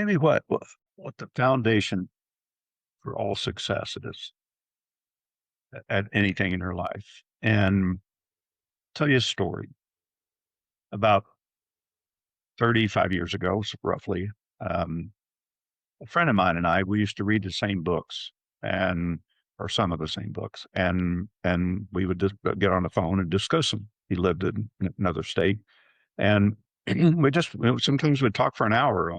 maybe what the foundation for all success it is at anything in your life. And tell you a story about 35 years ago, so roughly. Um, a friend of mine and I, we used to read the same books and or some of the same books, and we would just get on the phone and discuss them. He lived in another state, and we just sometimes we'd talk for an hour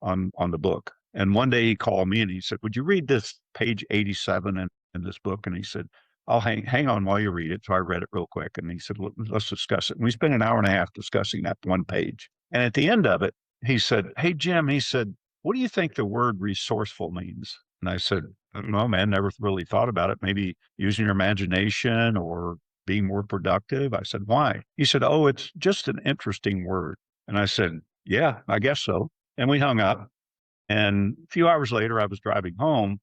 on the book. And one day he called me and he said, "Would you read this page 87 in this book?" And he said, "I'll hang on while you read it." So I read it real quick, and he said, "Let's discuss it." And we spent an hour and a half discussing that one page. And at the end of it, he said, "Hey Jim," he said, "what do you think the word resourceful means?" And I said, "I don't know, man. Never really thought about it. Maybe using your imagination or being more productive." I said, "Why?" He said, "Oh, it's just an interesting word." And I said, "Yeah, I guess so." And we hung up. And a few hours later, I was driving home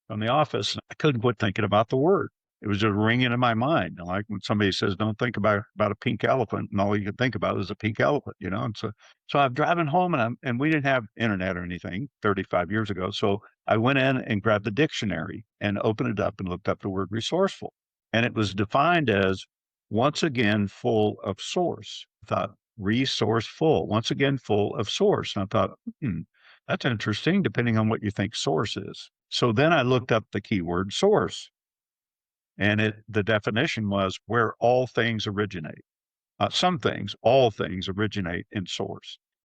from the office and I couldn't quit thinking about the word. It was just ringing in my mind. Like when somebody says, "Don't think about a pink elephant," and all you can think about is a pink elephant. And so I'm driving home and we didn't have internet or anything 35 years ago. So I went in and grabbed the dictionary and opened it up and looked up the word resourceful. And it was defined as once again full of source. I thought resourceful, once again full of source. And I thought, that's interesting, depending on what you think source is. So then I looked up the keyword source, and the definition was where all things originate. Some things, all things originate in source.